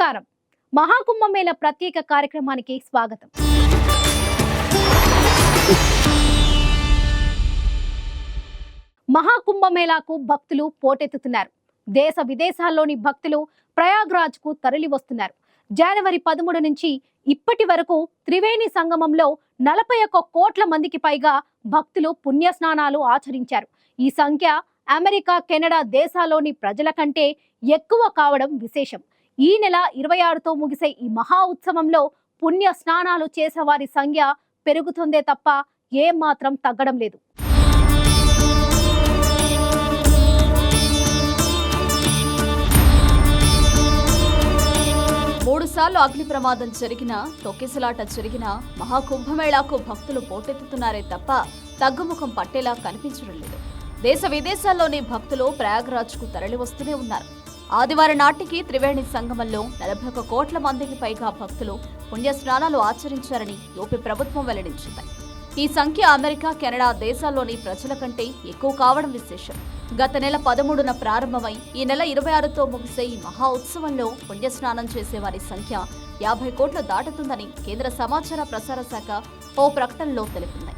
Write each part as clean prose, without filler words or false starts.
నమస్కారం. మహాకుంభమేళ ప్రత్యేక కార్యక్రమానికి స్వాగతం. మహాకుంభమేళాకు భక్తులు పోటెత్తుతున్నారు. దేశ విదేశాల్లోని భక్తులు ప్రయాగ్రాజ్ కు తరలి వస్తున్నారు. జనవరి 13 నుంచి ఇప్పటి వరకు త్రివేణి సంగమంలో 41 కోట్ల మందికి పైగా భక్తులు పుణ్యస్నానాలు ఆచరించారు. ఈ సంఖ్య అమెరికా, కెనడా దేశాల్లోని ప్రజల కంటే ఎక్కువ కావడం విశేషం. ఈ నెల 26తో ముగిసే ఈ మహా ఉత్సవంలో పుణ్య స్నానాలు చేసేవారి సంఖ్య పెరుగుతుందే తప్ప ఏమాత్రం తగ్గడం లేదు. మూడుసార్లు అగ్ని ప్రమాదం జరిగినా, తొక్కిసలాట జరిగినా మహాకుంభమేళాకు భక్తులు పోటెత్తుతున్నారే తప్ప తగ్గుముఖం పట్టేలా కనిపించడం లేదు. దేశ విదేశాల్లోని భక్తులు ప్రయాగ్రాజ్కు తరలి వస్తూనే ఉన్నారు. ఆదివారం నాటికి త్రివేణి సంగమంలో 41 కోట్ల మందికి పైగా భక్తులు పుణ్యస్నానాలు ఆచరించారని యూపీ ప్రభుత్వం వెల్లడించింది. ఈ సంఖ్య అమెరికా, కెనడా దేశాల్లోని ప్రజల కంటే ఎక్కువ కావడం విశేషం. గత నెల 13న ప్రారంభమై ఈ నెల 26తో ముగిసే ఈ మహా ఉత్సవంలో పుణ్యస్నానం చేసేవారి సంఖ్య 50 కోట్లు దాటుతుందని కేంద్ర సమాచార ప్రసార శాఖ ఓ ప్రకటనలో తెలిపింది.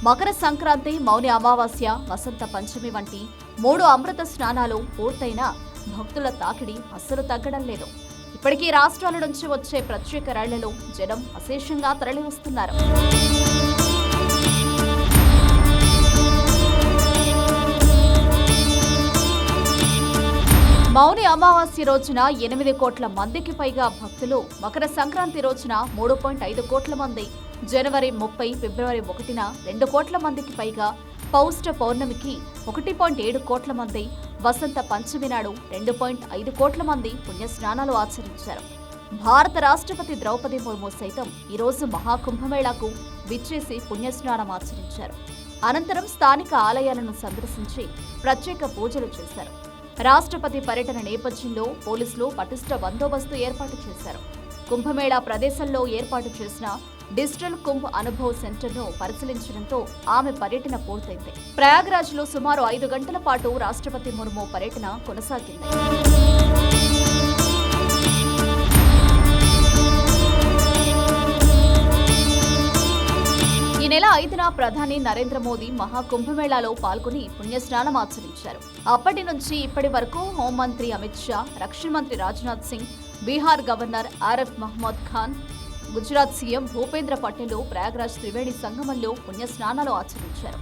మకర సంక్రాంతి, మౌని అమావాస్య, వసంత పంచమి వంటి 3 అమృత స్నానాలు పూర్తయినా భక్తుల తాకిడి అస్సలు తగ్గడం లేదు. ఇప్పటికీ రాష్ట్రాల నుంచి వచ్చే ప్రత్యేక రైళ్లలో జనం అశేషంగా తరలి వస్తున్నారు. మౌని అమావాస్య రోజున 8 కోట్ల మందికి పైగా భక్తులు, మకర సంక్రాంతి రోజున 3.5 కోట్ల మంది, జనవరి 30, ఫిబ్రవరి 1న 2 కోట్ల మందికి పైగా, పౌష్ట పౌర్ణమికి 1.7 కోట్ల మంది, వసంత పంచమి నాడు 2.5 కోట్ల మంది పుణ్యస్నానాలు ఆచరించారు. భారత రాష్ట్రపతి ద్రౌపది ముర్ము సైతం ఈరోజు మహాకుంభమేళాకు విచ్చేసి పుణ్యస్నానం ఆచరించారు. అనంతరం స్థానిక ఆలయాలను సందర్శించి ప్రత్యేక పూజలు చేశారు. రాష్ట్రపతి పర్యటన నేపథ్యంలో పోలీసులు పటిష్ట బందోబస్తు ఏర్పాటు చేశారు. కుంభమేళా ప్రదేశంలో ఏర్పాటు చేసిన డిజిటల్ కుంభ్ అనుభవ్ సెంటర్ను పరిశీలించడంతో ఆమె పర్యటన పూర్తయింది. ప్రయాగ్రాజ్లో సుమారు 5 గంటల పాటు రాష్ట్రపతి ముర్ము పర్యటన కొనసాగింది. ఈ నెల 5న ప్రధాని నరేంద్ర మోదీ మహాకుంభమేళాలో పాల్గొని పుణ్యస్నానం ఆచరించారు. అప్పటి నుంచి ఇప్పటి వరకు హోంమంత్రి అమిత్ షా, రక్షణ మంత్రి రాజ్నాథ్ సింగ్, బీహార్ గవర్నర్ ఆరిఫ్ మహమ్మద్ ఖాన్, గుజరాత్ సీఎం భూపేంద్ర పటేల్ ప్రయాగ్రాజ్ త్రివేణి సంగమంలో పుణ్యస్నానాలు ఆచరించారు.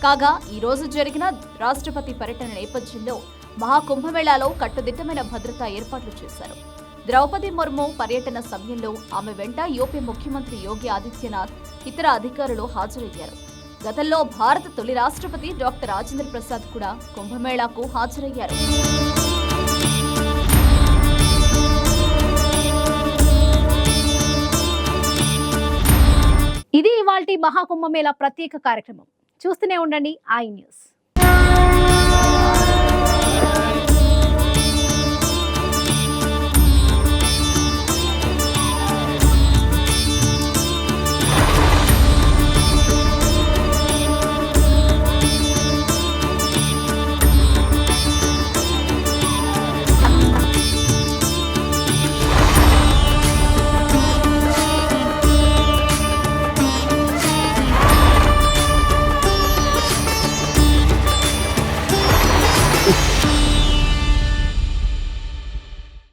కాగా ఈ రోజు జరిగిన రాష్ట్రపతి పర్యటన నేపథ్యంలో మహాకుంభమేళాలో కట్టుదిట్టమైన భద్రతా ఏర్పాట్లు చేశారు. ద్రౌపది ముర్ము పర్యటన సమయంలో ఆమె వెంట యూపీ ముఖ్యమంత్రి యోగి ఆదిత్యనాథ్, ఇతర అధికారులు హాజరయ్యారు. గతంలో భారత తొలి రాష్ట్రపతి డాక్టర్ రాజేంద్ర ప్రసాద్ కూడా కుంభమేళాకు హాజరయ్యారు. ఇది ఇవాల్టి మహాకుంభమేళా ప్రత్యేక కార్యక్రమం. చూస్తూనే ఉండండి ఐ న్యూస్.